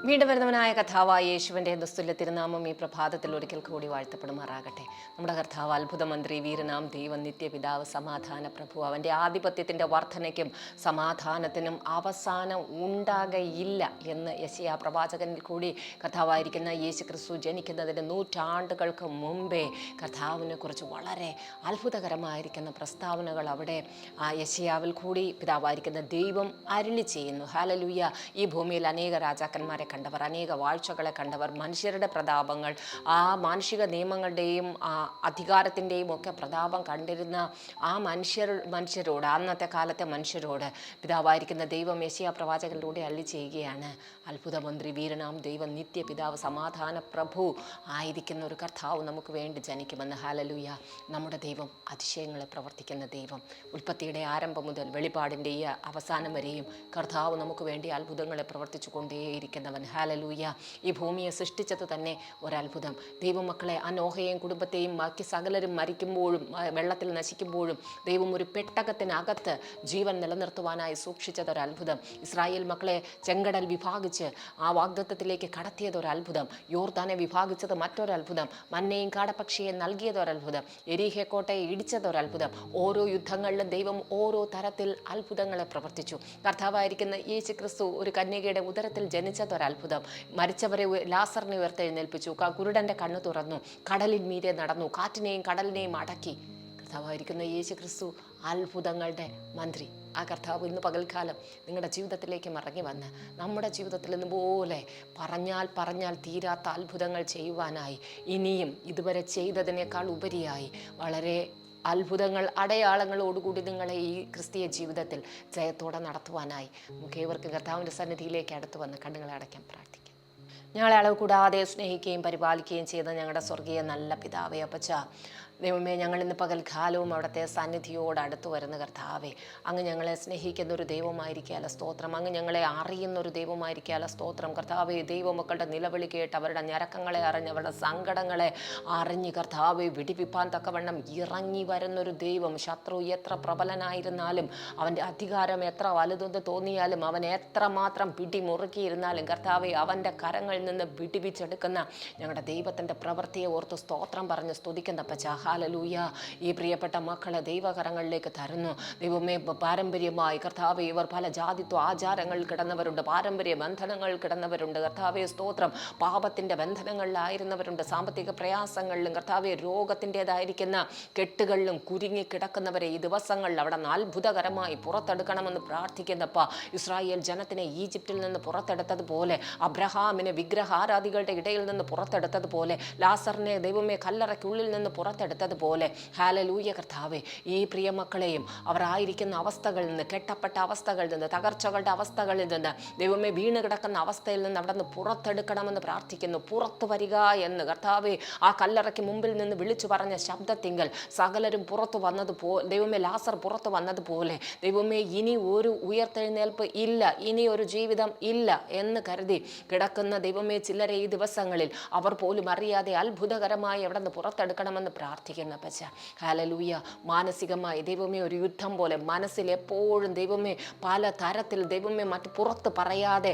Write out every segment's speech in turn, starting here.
വീണ്ടും വരുന്നവനായ കർത്താവായ യേശുവിൻ്റെ ദുസ്തുല്യ തിരുനാമം ഈ പ്രഭാതത്തിൽ ഒരിക്കൽ കൂടി വാഴ്ത്തപ്പെടുമാറാകട്ടെ. നമ്മുടെ കർത്താവ് അത്ഭുതമന്ത്രി, വീരനാം ദൈവം, നിത്യപിതാവ്, സമാധാന പ്രഭു, അവൻ്റെ ആധിപത്യത്തിൻ്റെ വർധനയ്ക്കും സമാധാനത്തിനും അവസാനം ഉണ്ടാകയില്ല എന്ന് യെശയ്യാ പ്രവാചകനിൽ കൂടി കർത്താവായിരിക്കുന്ന യേശു ക്രിസ്തു ജനിക്കുന്നതിന് നൂറ്റാണ്ടുകൾക്ക് മുമ്പേ കർത്താവിനെ കുറിച്ച് വളരെ അത്ഭുതകരമായിരിക്കുന്ന പ്രസ്താവനകൾ അവിടെ യെശയ്യാവിൽ കൂടി പിതാവായിരിക്കുന്ന ദൈവം അരുളി ചെയ്യുന്നു. ഹല്ലേലൂയ. ഈ ഭൂമിയിൽ അനേക രാജാക്കന്മാരെ കണ്ടവർ, അനേക വാഴ്ചകളെ കണ്ടവർ, മനുഷ്യരുടെ പ്രതാപങ്ങൾ, ആ മാനുഷിക നിയമങ്ങളുടെയും അധികാരത്തിൻ്റെയും ഒക്കെ പ്രതാപം കണ്ടിരുന്ന ആ മനുഷ്യരോട്, അന്നത്തെ കാലത്തെ മനുഷ്യരോട് പിതാവായിരിക്കുന്ന ദൈവം യെശയ്യാ പ്രവാചകനിലൂടെ അരുളി ചെയ്യുകയാണ്, അത്ഭുതമന്ത്രി, വീരനാം ദൈവം, നിത്യപിതാവ്, സമാധാന പ്രഭു ആയിരിക്കുന്ന ഒരു കർത്താവ് നമുക്ക് വേണ്ടി ജനിക്കുമെന്ന്. ഹല്ലേലൂയ. നമ്മുടെ ദൈവം അതിശയങ്ങളെ പ്രവർത്തിക്കുന്ന ദൈവം. ഉൽപ്പത്തിയുടെ ആരംഭം മുതൽ വെളിപ്പാടിൻ്റെ ഈ അവസാനം വരെയും കർത്താവ് നമുക്ക് വേണ്ടി അത്ഭുതങ്ങളെ പ്രവർത്തിച്ചു കൊണ്ടേയിരിക്കുന്നവൻ. ഹല്ലേലൂയ. ഈ ഭൂമിയെ സൃഷ്ടിച്ചത് തന്നെ ഒരത്ഭുതം. ദൈവമക്കളെ, ആ നോഹയെയും കുടുംബത്തെയും ബാക്കി സകലരും മരിക്കുമ്പോഴും വെള്ളത്തിൽ നശിക്കുമ്പോഴും ദൈവം ഒരു പെട്ടകത്തിനകത്ത് ജീവൻ നിലനിർത്തുവാനായി സൂക്ഷിച്ചതൊരത്ഭുതം. ഇസ്രായേൽ മക്കളെ ചെങ്കടൽ വിഭാഗിച്ച് ആ വാഗ്ദത്തത്തിലേക്ക് കടത്തിയതൊരത്ഭുതം. യോർദാനെ വിഭാഗിച്ചത് മറ്റൊരത്ഭുതം. മന്നയും കാടപ്പക്ഷിയെ നൽകിയതൊരത്ഭുതം. എരീഹെ കോട്ടയെ ഇടിച്ചതൊരത്ഭുതം. ഓരോ യുദ്ധങ്ങളിലും ദൈവം ഓരോ തരത്തിൽ അത്ഭുതങ്ങളെ പ്രവർത്തിച്ചു. കർത്താവായിരിക്കുന്ന യേശു ക്രിസ്തു ഒരു കന്യകയുടെ ഉദരത്തിൽ ജനിച്ചതൊരത്ഭുതം. മരിച്ചവരെ ലാസറിനെ ഉയർത്തെഴുന്നേൽപ്പിച്ചു. കുരുടൻ്റെ കണ്ണു തുറന്നു. കടലിൽ മീതെ നടന്നു. കാറ്റിനെയും കടലിനെയും അടക്കി. കർത്താവായിരിക്കുന്ന യേശു ക്രിസ്തു അത്ഭുതങ്ങളുടെ മന്ത്രി. ആ കർത്താവ് ഇന്ന് പകൽക്കാലം നിങ്ങളുടെ ജീവിതത്തിലേക്ക് ഇറങ്ങി വന്ന് നമ്മുടെ ജീവിതത്തിൽ ഇന്നുപോലെ പറഞ്ഞാൽ തീരാത്ത അത്ഭുതങ്ങൾ ചെയ്യുവാനായി, ഇനിയും ഇതുവരെ ചെയ്തതിനേക്കാൾ ഉപരിയായി വളരെ അത്ഭുതങ്ങൾ, അടയാളങ്ങളോടുകൂടി നിങ്ങളെ ഈ ക്രിസ്തീയ ജീവിതത്തിൽ ജയത്തോടെ നടത്തുവാനായി നമുക്ക് ഏവർക്കും കർത്താവിൻ്റെ സന്നിധിയിലേക്ക് അടുത്ത് വന്ന് കണ്ണുകളെ അടയ്ക്കാൻ പ്രാർത്ഥിക്കാം. ഞങ്ങളെ അളവ് കൂടാതെ സ്നേഹിക്കുകയും പരിപാലിക്കുകയും ചെയ്ത ഞങ്ങളുടെ സ്വർഗീയ നല്ല പിതാവേ, അപ്പച്ച ദൈവമേ, ഞങ്ങളിന്ന് പകൽക്കാലവും അവിടുത്തെ സന്നിധിയോട് അടുത്ത് വരുന്ന കർത്താവേ, അങ്ങ് ഞങ്ങളെ സ്നേഹിക്കുന്ന ഒരു ദൈവമായിരിക്കാല സ്തോത്രം. അങ്ങ് ഞങ്ങളെ അറിയുന്ന ഒരു ദൈവമായിരിക്കാല സ്തോത്രം. കർത്താവേ, ദൈവമക്കളുടെ നിലവിളി കേട്ട് അവരുടെ ഞരക്കങ്ങളെ അറിഞ്ഞ് അവരുടെ സങ്കടങ്ങളെ അറിഞ്ഞ് കർത്താവെ വിടിവിപ്പാൻ തക്കവണ്ണം ഇറങ്ങി വരുന്നൊരു ദൈവം. ശത്രു എത്ര പ്രബലനായിരുന്നാലും, അവൻ്റെ അധികാരം എത്ര വലുതെന്ന് തോന്നിയാലും, അവൻ എത്രമാത്രം പിടിമുറുക്കിയിരുന്നാലും കർത്താവെ, അവൻ്റെ കരങ്ങളിൽ നിന്ന് വിടിവിച്ചെടുക്കുന്ന ഞങ്ങളുടെ ദൈവത്തിൻ്റെ പ്രവൃത്തിയെ ഓർത്ത് സ്തോത്രം പറഞ്ഞ് സ്തുതിക്കുന്ന പച്ച. ഹല്ലേലൂയ. ഈ പ്രിയപ്പെട്ട മക്കളെ ദൈവകരങ്ങളിലേക്ക് തരുന്നു. ദൈവമേ, പാരമ്പര്യമായി കർത്താവെ, ഇവർ പല ജാതിത്വ ആചാരങ്ങളിൽ കിടന്നവരുണ്ട്, പാരമ്പര്യ ബന്ധനങ്ങളിൽ കിടന്നവരുണ്ട്. കർത്താവെ സ്തോത്രം. പാപത്തിൻ്റെ ബന്ധനങ്ങളിലായിരുന്നവരുണ്ട്, സാമ്പത്തിക പ്രയാസങ്ങളിലും കർത്താവെ രോഗത്തിൻ്റെതായിരിക്കുന്ന കെട്ടുകളിലും കുരുങ്ങിക്കിടക്കുന്നവരെ ഈ ദിവസങ്ങളിൽ അവിടെ നിന്ന് അത്ഭുതകരമായി പുറത്തെടുക്കണമെന്ന് പ്രാർത്ഥിക്കുന്നപ്പ. ഇസ്രായേൽ ജനത്തിനെ ഈജിപ്തിൽ നിന്ന് പുറത്തെടുത്തതുപോലെ, അബ്രഹാമിനെ വിഗ്രഹാരാധികളുടെ ഇടയിൽ നിന്ന് പുറത്തെടുത്തതുപോലെ, ലാസറിനെ ദൈവമേ കല്ലറയ്ക്കുള്ളിൽ നിന്ന് പുറത്തെടുത്തതുപോലെ, ഹല്ലേലൂയ കർത്താവേ, ഈ പ്രിയ മക്കളെയും അവർ ആയിരിക്കുന്ന അവസ്ഥകളിൽ നിന്ന്, കെട്ടപ്പെട്ട അവസ്ഥകളിൽ നിന്ന്, തകർച്ചകളുടെ അവസ്ഥകളിൽ നിന്ന്, ദൈവമേ വീണ് കിടക്കുന്ന അവസ്ഥയിൽ നിന്ന് അവിടെ നിന്ന് പുറത്തെടുക്കണമെന്ന് പ്രാർത്ഥിക്കുന്നു. പുറത്തു വരിക എന്ന് കർത്താവേ, ആ കല്ലറയ്ക്ക് മുമ്പിൽ നിന്ന് വിളിച്ചു പറഞ്ഞ ശബ്ദത്തിങ്കൽ സകലരും പുറത്തു വന്നതുപോലെ, ദൈവമേ ലാസർ പുറത്തു വന്നതുപോലെ, ദൈവമേ ഇനി ഒരു ഉയർത്തെഴുന്നേൽപ്പ് ഇല്ല, ഇനി ഒരു ജീവിതം ഇല്ല എന്ന് കരുതി കിടക്കുന്ന ദൈവമേ ചിലരെ ഈ ദിവസങ്ങളിൽ അവർ പോലും അറിയാതെ അത്ഭുതകരമായി അവിടെ നിന്ന് പുറത്തെടുക്കണമെന്ന് പ്രാർത്ഥിക്കുന്ന പച്ച. ഹല്ലേലൂയ. മാനസികമായി ദൈവമേ ഒരു യുദ്ധം പോലെ മനസ്സിൽ എപ്പോഴും ദൈവമേ പല തരത്തിൽ ദൈവമേ മറ്റ് പുറത്ത് പറയാതെ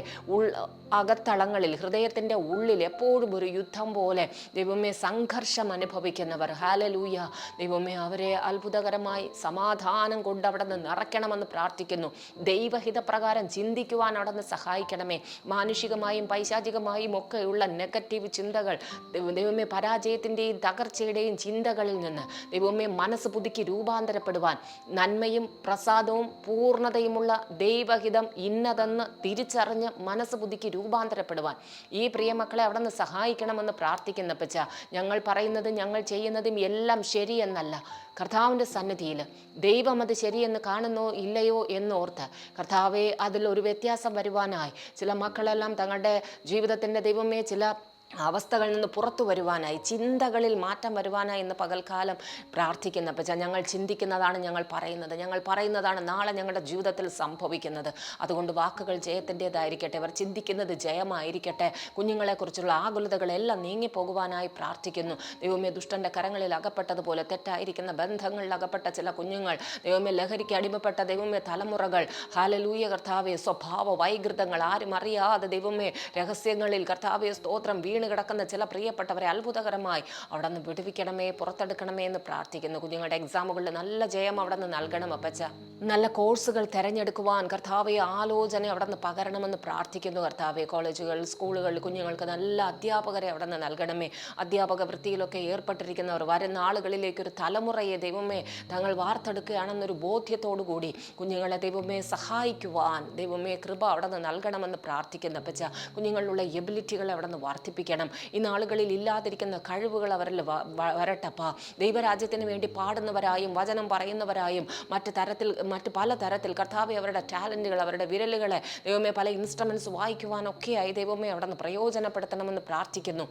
അകത്തളങ്ങളിൽ ഹൃദയത്തിൻ്റെ ഉള്ളിൽ എപ്പോഴും ഒരു യുദ്ധം പോലെ ദൈവമേ സംഘർഷം അനുഭവിക്കുന്നവർ, ഹല്ലേലൂയ, ദൈവമേ അവരെ അത്ഭുതകരമായി സമാധാനം കൊണ്ട് അവിടെ നിന്ന് നിറയ്ക്കണമെന്ന് പ്രാർത്ഥിക്കുന്നു. ദൈവഹിതപ്രകാരം ചിന്തിക്കുവാൻ അവിടെ നിന്ന് സഹായിക്കണമേ. മാനുഷികമായും പൈശാചികമായും ഒക്കെയുള്ള നെഗറ്റീവ് ചിന്തകൾ ദൈവമേ, പരാജയത്തിൻ്റെയും തകർച്ചയുടെയും ചിന്തകളിൽ നിന്ന് ദൈവമേ മനസ്സ് പുതുക്കി രൂപാന്തരപ്പെടുവാൻ, നന്മയും പ്രസാദവും പൂർണ്ണതയുമുള്ള ദൈവഹിതം ഇന്നതെന്ന് തിരിച്ചറിഞ്ഞ് മനസ്സ് പുതുക്കി രൂപാന്തരപ്പെടുവാൻ ഈ പ്രിയമക്കളെ അവിടെ നിന്ന് സഹായിക്കണമെന്ന് പ്രാർത്ഥിക്കുന്ന പച്ച. ഞങ്ങൾ പറയുന്നതും ഞങ്ങൾ ചെയ്യുന്നതും എല്ലാം ശരിയെന്നല്ല, കർത്താവിൻ്റെ സന്നിധിയിൽ ദൈവം അത് ശരിയെന്ന് കാണുന്നോ ഇല്ലയോ എന്നോർത്ത് കർത്താവെ അതിലൊരു വ്യത്യാസം വരുവാനായി ചില മക്കളെല്ലാം തങ്ങളുടെ ജീവിതത്തിൻ്റെ ദൈവമേ ചില അവസ്ഥകളിൽ നിന്ന് പുറത്തു വരുവാനായി, ചിന്തകളിൽ മാറ്റം വരുവാനായി ഇന്ന് പകൽക്കാലം പ്രാർത്ഥിക്കുന്ന അപ്പച്ച. ഞങ്ങൾ ചിന്തിക്കുന്നതാണ് ഞങ്ങൾ പറയുന്നത്, ഞങ്ങൾ പറയുന്നതാണ് നാളെ ഞങ്ങളുടെ ജീവിതത്തിൽ സംഭവിക്കുന്നത്. അതുകൊണ്ട് വാക്കുകൾ ജയത്തിൻ്റെതായിരിക്കട്ടെ, അവർ ചിന്തിക്കുന്നത് ജയമായിരിക്കട്ടെ. കുഞ്ഞുങ്ങളെക്കുറിച്ചുള്ള ആകുലതകളെല്ലാം നീങ്ങിപ്പോകുവാനായി പ്രാർത്ഥിക്കുന്നു. ദൈവമേ, ദുഷ്ടൻ്റെ കരങ്ങളിൽ അകപ്പെട്ടതുപോലെ തെറ്റായിരിക്കുന്ന ബന്ധങ്ങളിൽ അകപ്പെട്ട ചില കുഞ്ഞുങ്ങൾ, ദൈവമേ, ലഹരിക്ക് അടിമപ്പെട്ട ദൈവമേ തലമുറകൾ, ഹല്ലേലൂയ കർത്താവേ, സ്വഭാവ വൈകൃതങ്ങൾ ആരും അറിയാതെ ദൈവമേ രഹസ്യങ്ങളിൽ കർത്താവേ സ്തോത്രം വീണ് കിടക്കുന്ന ചില പ്രിയപ്പെട്ടവരെ അത്ഭുതകരമായി അവിടെ നിന്ന് വിടുവിക്കണമേ, പുറത്തെടുക്കണമേ എന്ന് പ്രാർത്ഥിക്കുന്നു. കുഞ്ഞുങ്ങളുടെ എക്സാമുകളിൽ നല്ല ജയം അവിടെ നിന്ന് നൽകണം അപ്പച്ച. നല്ല കോഴ്സുകൾ തിരഞ്ഞെടുക്കുവാൻ കർത്താവെ ആലോചന അവിടെ നിന്ന് പകരണമെന്ന് പ്രാർത്ഥിക്കുന്നു കർത്താവെ. കോളേജുകൾ, സ്കൂളുകൾ, കുഞ്ഞുങ്ങൾക്ക് നല്ല അധ്യാപകരെ അവിടെ നിന്ന് നൽകണമേ. അധ്യാപക വൃത്തിയിലൊക്കെ ഏർപ്പെട്ടിരിക്കുന്നവർ വരുന്ന ആളുകളിലേക്കൊരു തലമുറയെ ദൈവമേ തങ്ങൾ വാർത്തെടുക്കുകയാണെന്നൊരു ബോധ്യത്തോടു കൂടി കുഞ്ഞുങ്ങളെ ദൈവമേ സഹായിക്കുവാൻ ദൈവമേ കൃപ അവിടെ നിന്ന് നൽകണമെന്ന് പ്രാർത്ഥിക്കുന്നു അപ്പച്ച. കുഞ്ഞുങ്ങളിലുള്ള എബിലിറ്റികളെ അവിടെ നിന്ന് വർദ്ധിപ്പിക്കണം. ഈ നാളുകളിൽ ഇല്ലാതിരിക്കുന്ന കഴിവുകൾ അവരിൽ വരട്ടപ്പ. ദൈവരാജ്യത്തിന് വേണ്ടി പാടുന്നവരായും വചനം പറയുന്നവരായും മറ്റ് പല തരത്തിൽ കർത്താവെ അവരുടെ ടാലൻറ്റുകൾ, അവരുടെ വിരലുകളെ ദൈവമേ പല ഇൻസ്ട്രുമെൻറ്റ്സ് വായിക്കുവാനൊക്കെയായി ദൈവമേ അവിടെ നിന്ന് പ്രയോജനപ്പെടുത്തണമെന്ന് പ്രാർത്ഥിക്കുന്നു.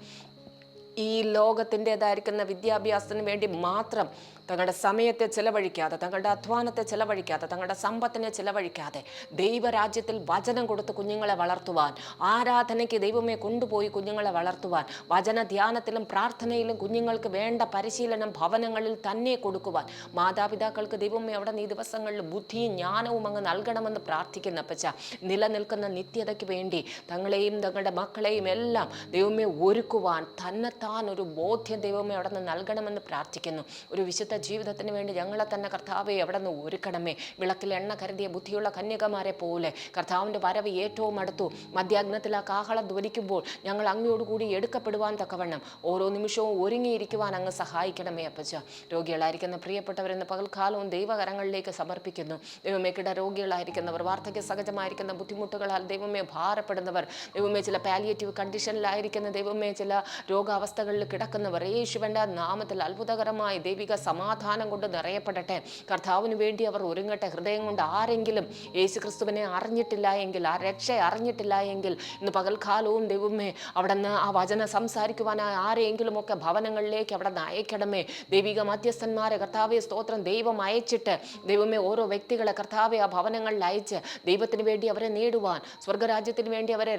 ഈ ലോകത്തിൻ്റെതായിരിക്കുന്ന വിദ്യാഭ്യാസത്തിന് വേണ്ടി മാത്രം തങ്ങളുടെ സമയത്തെ ചിലവഴിക്കാതെ, തങ്ങളുടെ അധ്വാനത്തെ ചിലവഴിക്കാതെ, തങ്ങളുടെ സമ്പത്തിനെ ചിലവഴിക്കാതെ ദൈവരാജ്യത്തിൽ വചനം കൊടുത്ത് കുഞ്ഞുങ്ങളെ വളർത്തുവാൻ, ആരാധനയ്ക്ക് ദൈവമേ കൊണ്ടുപോയി കുഞ്ഞുങ്ങളെ വളർത്തുവാൻ, വചന ധ്യാനത്തിലും പ്രാർത്ഥനയിലും കുഞ്ഞുങ്ങൾക്ക് വേണ്ട പരിശീലനം ഭവനങ്ങളിൽ തന്നെ കൊടുക്കുവാൻ മാതാപിതാക്കൾക്ക് ദൈവമേ അവിടെ ഈ ദിവസങ്ങളിൽ ബുദ്ധിയും ജ്ഞാനവും അങ്ങ് നൽകണമെന്ന് പ്രാർത്ഥിക്കുന്ന അപ്പച്ച. നിലനിൽക്കുന്ന നിത്യതയ്ക്ക് വേണ്ടി തങ്ങളെയും തങ്ങളുടെ മക്കളെയും എല്ലാം ദൈവമേ ഒരുക്കുവാൻ തന്നെത്താൻ ഒരു ബോധ്യം ദൈവമേ അവിടെ നിന്ന് നൽകണമെന്ന് പ്രാർത്ഥിക്കുന്നു. ഒരു വിശുദ്ധ ജീവിതത്തിന് വേണ്ടി ഞങ്ങളെ തന്നെ കർത്താവെ അവിടെ നിന്ന് ഒരുക്കണമേ. വിളക്കിൽ എണ്ണ കരുതിയ ബുദ്ധിയുള്ള കന്യകമാരെ പോലെ കർത്താവിൻ്റെ വരവ് ഏറ്റവും അടുത്തു. മധ്യാഗ്നത്തിൽ ആ കാഹളം ധ്വനിക്കുമ്പോൾ ഞങ്ങൾ അങ്ങയോടുകൂടി എടുക്കപ്പെടുവാൻ തക്കവണ്ണം ഓരോ നിമിഷവും ഒരുങ്ങിയിരിക്കുവാൻ അങ്ങ് സഹായിക്കണമേ അപ്പച്ച. രോഗികളായിരിക്കുന്ന പ്രിയപ്പെട്ടവരെന്ന് പകൽക്കാലവും ദൈവകരങ്ങളിലേക്ക് സമർപ്പിക്കുന്നു. ദൈവമേ, രോഗികളായിരിക്കുന്നവർ, വാർദ്ധക്യ സഹജമായിരിക്കുന്ന ബുദ്ധിമുട്ടുകളാൽ ദൈവമേ ഭാരപ്പെടുന്നവർ, ദൈവമേ ചില പാലിയേറ്റീവ് കണ്ടീഷനിലായിരിക്കുന്ന ദൈവമേ ചില രോഗാവസ്ഥകളിൽ കിടക്കുന്നവർ, യേശുവിൻ്റെ നാമത്തിൽ അത്ഭുതകരമായി ദൈവിക സമാധാനം കൊണ്ട് നിറയപ്പെടട്ടെ. കർത്താവിന് വേണ്ടി അവർ ഒരുങ്ങട്ടെ. ഹൃദയം കൊണ്ട് ആരെങ്കിലും യേശു ക്രിസ്തുവിനെ അറിഞ്ഞിട്ടില്ല എങ്കിൽ, ആ രക്ഷ അറിഞ്ഞിട്ടില്ല എങ്കിൽ ഇന്ന് പകൽക്കാലവും ദൈവമേ അവിടെ നിന്ന് ആ വചനം സംസാരിക്കുവാനായി ആരെങ്കിലുമൊക്കെ ഭവനങ്ങളിലേക്ക് അവിടെ നിന്ന് അയക്കണമേ. ദൈവിക മധ്യസ്ഥന്മാരെ കർത്താവെ സ്തോത്രം ദൈവം അയച്ചിട്ട് ദൈവമേ ഓരോ വ്യക്തികളെ കർത്താവെ ആ ഭവനങ്ങളിൽ അയച്ച് ദൈവത്തിന് വേണ്ടി അവരെ നേടുവാൻ, സ്വർഗരാജ്യത്തിന് വേണ്ടി അവരെ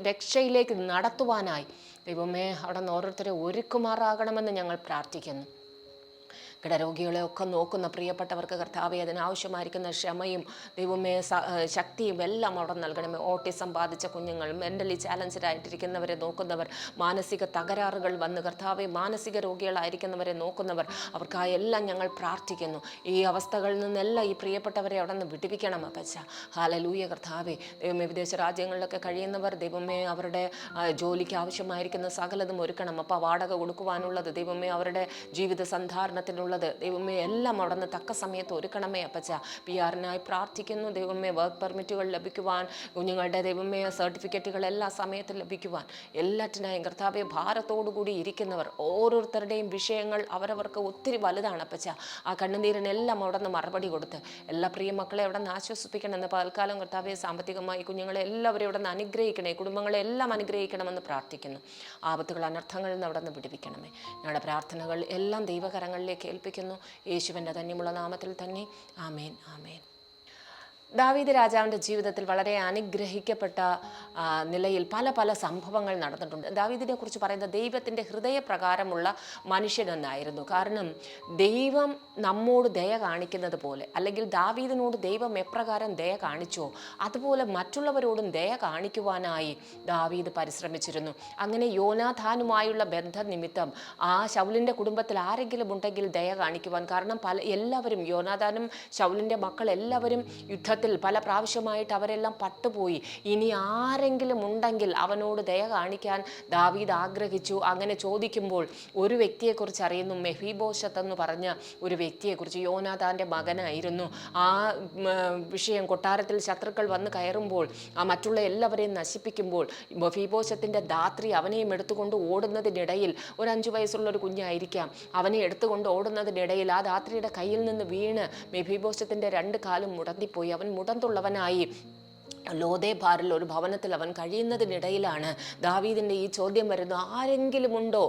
രക്ഷയിലേക്ക് നടത്തുവാനായി ദൈവമേ അവിടെ നിന്ന് ഓരോരുത്തരെ ഒരുക്കുമാറാകണമെന്ന് ഞങ്ങൾ പ്രാർത്ഥിക്കുന്നു. കിടരോഗികളെ ഒക്കെ നോക്കുന്ന പ്രിയപ്പെട്ടവർക്ക് കർത്താവെ അതിനാവശ്യമായിരിക്കുന്ന ക്ഷമയും ദൈവമേ ശക്തിയും എല്ലാം അവിടെ നൽകണമേ. ഓട്ടിസം ബാധിച്ച കുഞ്ഞുങ്ങൾ, മെൻ്റലി ചാലഞ്ചഡ് ആയിട്ടിരിക്കുന്നവരെ നോക്കുന്നവർ, മാനസിക തകരാറുകൾ വന്ന് കർത്താവെ മാനസിക രോഗികളായിരിക്കുന്നവരെ നോക്കുന്നവർ, അവർക്കായി എല്ലാം ഞങ്ങൾ പ്രാർത്ഥിക്കുന്നു. ഈ അവസ്ഥകളിൽ നിന്നെല്ലാം ഈ പ്രിയപ്പെട്ടവരെ അവിടെ നിന്ന് വിടുവിക്കണം അപ്പച്ച. ഹല്ലേലൂയ കർത്താവെ. ദൈവമേ, വിദേശ രാജ്യങ്ങളിലൊക്കെ കഴിയുന്നവർ ദൈവമേ അവരുടെ ജോലിക്ക് ആവശ്യമായിരിക്കുന്ന സകലതും ഒരുക്കണം. അപ്പോൾ വാടക കൊടുക്കുവാനുള്ളത് ദൈവമേ, അവരുടെ ജീവിത സന്ധാരണത്തിനുള്ള ദൈവമേ എല്ലാം അവിടെ നിന്ന് തക്ക സമയത്ത് ഒരുക്കണമേ അപ്പച്ച. PR-നായി പ്രാർത്ഥിക്കുന്നു ദൈവമേ. വർക്ക് പെർമിറ്റുകൾ ലഭിക്കുവാൻ, കുഞ്ഞുങ്ങളുടെ ദൈവമേ സർട്ടിഫിക്കറ്റുകൾ എല്ലാ സമയത്തും ലഭിക്കുവാൻ, എല്ലാറ്റിനായും കർത്താവെ ഭാരത്തോടുകൂടി ഇരിക്കുന്നവർ ഓരോരുത്തരുടെയും വിഷയങ്ങൾ അവരവർക്ക് ഒത്തിരി വലുതാണ് അപ്പച്ച. ആ കണ്ണുനീരിനെല്ലാം അവിടെ നിന്ന് മറുപടി കൊടുത്ത് എല്ലാ പ്രിയ മക്കളെ അവിടെ നിന്ന് ആശ്വസിപ്പിക്കണമെന്ന് പകൽക്കാലം കർത്താവെ സാമ്പത്തികമായി കുഞ്ഞുങ്ങളെ എല്ലാവരും അവിടെ നിന്ന് അനുഗ്രഹിക്കണേ, കുടുംബങ്ങളെ എല്ലാം അനുഗ്രഹിക്കണമെന്ന് പ്രാർത്ഥിക്കുന്നു. ആപത്തുകൾ, അനർത്ഥങ്ങളിൽ നിന്ന് അവിടെ നിന്ന് വിടുവിക്കണമേ. ഞങ്ങളുടെ പ്രാർത്ഥനകൾ എല്ലാം ദൈവകരങ്ങളിലേക്ക് ഏൽപ്പിക്കുന്നു. യേശുവിൻ്റെ ധന്യമുള്ള നാമത്തിൽ തന്നെ. ആമേൻ, ആമേൻ. ദാവീദ് രാജാവിൻ്റെ ജീവിതത്തിൽ വളരെ അനുഗ്രഹിക്കപ്പെട്ട നിലയിൽ പല പല സംഭവങ്ങൾ നടന്നിട്ടുണ്ട്. ദാവീദിനെ കുറിച്ച് പറയുന്നത് ദൈവത്തിൻ്റെ ഹൃദയപ്രകാരമുള്ള മനുഷ്യനെന്നായിരുന്നു. കാരണം ദൈവം നമ്മോട് ദയ കാണിക്കുന്നത് പോലെ, അല്ലെങ്കിൽ ദാവീദിനോട് ദൈവം എപ്രകാരം ദയ കാണിച്ചോ അതുപോലെ മറ്റുള്ളവരോടും ദയ കാണിക്കുവാനായി ദാവീദ് പരിശ്രമിച്ചിരുന്നു. അങ്ങനെ യോനാഥാനുമായുള്ള ബന്ധനിമിത്തം ആ ശൗലിൻ്റെ കുടുംബത്തിൽ ആരെങ്കിലും ഉണ്ടെങ്കിൽ ദയ കാണിക്കുവാൻ, കാരണം എല്ലാവരും യോനാഥാനും ശൗലിൻ്റെ മക്കൾ എല്ലാവരും യുദ്ധത്തിൽ പല പ്രാവശ്യമായിട്ട് അവരെല്ലാം പട്ടുപോയി. ഇനി ആരെങ്കിലും ഉണ്ടെങ്കിൽ അവനോട് ദയ കാണിക്കാൻ ദാവീദ് ആഗ്രഹിച്ചു. അങ്ങനെ ചോദിക്കുമ്പോൾ ഒരു വ്യക്തിയെക്കുറിച്ച് അറിയുന്നു, മെഫീബോശത്ത് എന്ന് പറഞ്ഞ ഒരു വ്യക്തിയെക്കുറിച്ച്. യോനാഥാൻ്റെ മകനായിരുന്നു. ആ വിഷയം കൊട്ടാരത്തിൽ ശത്രുക്കൾ വന്ന് കയറുമ്പോൾ ആ മറ്റുള്ള എല്ലാവരെയും നശിപ്പിക്കുമ്പോൾ മെഫീബോശത്തിൻ്റെ ധാത്രി അവനെയും എടുത്തുകൊണ്ട് ഓടുന്നതിനിടയിൽ, ഒരു 5 വയസ്സുള്ള ഒരു കുഞ്ഞായിരിക്കാം, അവനെ എടുത്തുകൊണ്ട് ഓടുന്നതിനിടയിൽ ആ ധാത്രിയുടെ കയ്യിൽ നിന്ന് വീണ് മെഫീബോശത്തിൻ്റെ 2 കാലും മുടന്തിപ്പോയി. അവൻ മുടന്തുള്ളവനായി ലോദേബാറിൽ ഒരു ഭവനത്തിൽ അവൻ കഴിയുന്നതിനിടയിലാണ് ദാവീദിൻ്റെ ഈ ചോദ്യം വരുന്നത്, ആരെങ്കിലും ഉണ്ടോ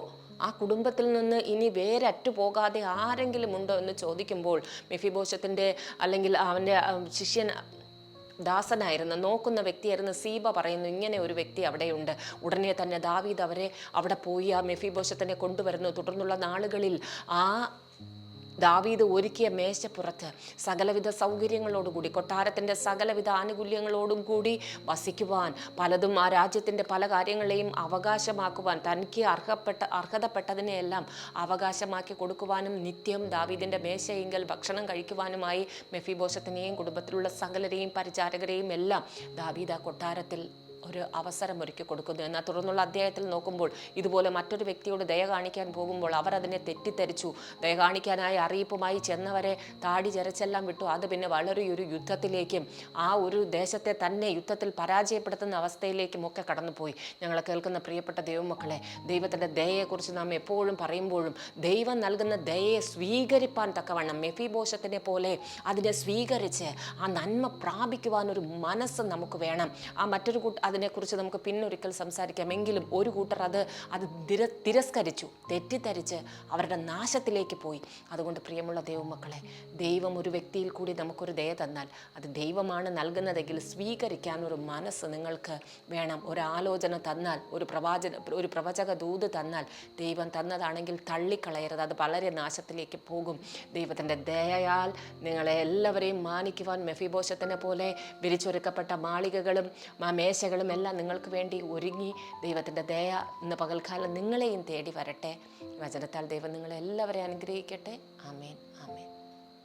ആ കുടുംബത്തിൽ നിന്ന് ഇനി വേരറ്റു പോകാതെ ആരെങ്കിലും ഉണ്ടോ എന്ന് ചോദിക്കുമ്പോൾ മെഫിബോശത്തിൻ്റെ അല്ലെങ്കിൽ അവൻ്റെ ശിഷ്യൻ ദാസനായിരുന്നു, നോക്കുന്ന വ്യക്തിയായിരുന്നു സീബ പറയുന്നു, ഇങ്ങനെ ഒരു വ്യക്തി അവിടെയുണ്ട്. ഉടനെ തന്നെ ദാവീദ് അവിടെ പോയി ആ മെഫിബോശത്തിനെ കൊണ്ടുവരുന്നു. തുടർന്നുള്ള നാളുകളിൽ ആ ദാവീദ് ഒരുക്കിയ മേശപ്പുറത്ത് സകലവിധ സൗകര്യങ്ങളോടുകൂടി, കൊട്ടാരത്തിൻ്റെ സകലവിധ ആനുകൂല്യങ്ങളോടും കൂടി വസിക്കുവാൻ, പലതും ആ രാജ്യത്തിൻ്റെ പല കാര്യങ്ങളെയും അവകാശമാക്കുവാൻ, തനിക്ക് അർഹതപ്പെട്ടതിനെയെല്ലാം അവകാശമാക്കി കൊടുക്കുവാനും നിത്യം ദാവീദിൻ്റെ മേശയെങ്കിൽ ഭക്ഷണം കഴിക്കുവാനുമായി മെഫിബോശത്തിനെയും കുടുംബത്തിലുള്ള സകലരെയും പരിചാരകരെയും എല്ലാം ദാവീദ് ആ കൊട്ടാരത്തിൽ ഒരു അവസരം ഒരുക്കി കൊടുക്കുന്നു. എന്നാൽ തുടർന്നുള്ള അധ്യായത്തിൽ നോക്കുമ്പോൾ ഇതുപോലെ മറ്റൊരു വ്യക്തിയോട് ദയ കാണിക്കാൻ പോകുമ്പോൾ അവർ അതിനെ തെറ്റിദ്ധരിച്ചു. ദയ കാണിക്കാനായി അറിയിപ്പുമായി ചെന്നവരെ താടി ചരച്ചെല്ലാം വിട്ടു. അത് പിന്നെ വളരെ ഒരു യുദ്ധത്തിലേക്കും ആ ഒരു ദേശത്തെ തന്നെ യുദ്ധത്തിൽ പരാജയപ്പെടുത്തുന്ന അവസ്ഥയിലേക്കും ഒക്കെ കടന്നുപോയി. ഞങ്ങളെ കേൾക്കുന്ന പ്രിയപ്പെട്ട ദൈവമക്കളെ, ദൈവത്തിൻ്റെ ദയയെക്കുറിച്ച് നാം എപ്പോഴും പറയുമ്പോഴും ദൈവം നൽകുന്ന ദയയെ സ്വീകരിപ്പാൻ തക്കവണ്ണം മെഫിബോശത്തിനെ പോലെ അതിനെ സ്വീകരിച്ച് ആ നന്മ പ്രാപിക്കുവാനൊരു മനസ്സ് നമുക്ക് വേണം. ആ മറ്റൊരു അതിനെക്കുറിച്ച് നമുക്ക് പിന്നൊരിക്കൽ സംസാരിക്കാമെങ്കിലും ഒരു കൂട്ടർ അത് തിരസ്കരിച്ചു, തെറ്റിദ്ധരിച്ച് അവരുടെ നാശത്തിലേക്ക് പോയി. അതുകൊണ്ട് പ്രിയമുള്ള ദൈവമക്കളെ, ദൈവം ഒരു വ്യക്തിയിൽ കൂടി നമുക്കൊരു ദയ തന്നാൽ അത് ദൈവമാണ് നൽകുന്നതെങ്കിൽ സ്വീകരിക്കാൻ ഒരു മനസ്സ് നിങ്ങൾക്ക് വേണം. ഒരു ആലോചന തന്നാൽ, ഒരു പ്രവചക ദൂത് തന്നാൽ ദൈവം തന്നതാണെങ്കിൽ തള്ളിക്കളയരുത്, അത് വളരെ നാശത്തിലേക്ക് പോകും. ദൈവത്തിൻ്റെ ദയയാൽ നിങ്ങളെ എല്ലാവരെയും മാനിക്കുവാൻ മെഫിബോശത്തിനെ പോലെ വിരിച്ചൊരുക്കപ്പെട്ട മാളികകളും മേശകളും എല്ലാം നിങ്ങൾക്ക് വേണ്ടി ഒരുങ്ങി ദൈവത്തിൻ്റെ ദയ ഇന്ന് പകൽക്കാലം നിങ്ങളെയും തേടി വരട്ടെ. വചനത്താൽ ദൈവം നിങ്ങളെ എല്ലാവരെയും അനുഗ്രഹിക്കട്ടെ. ആമേൻ, ആമേൻ.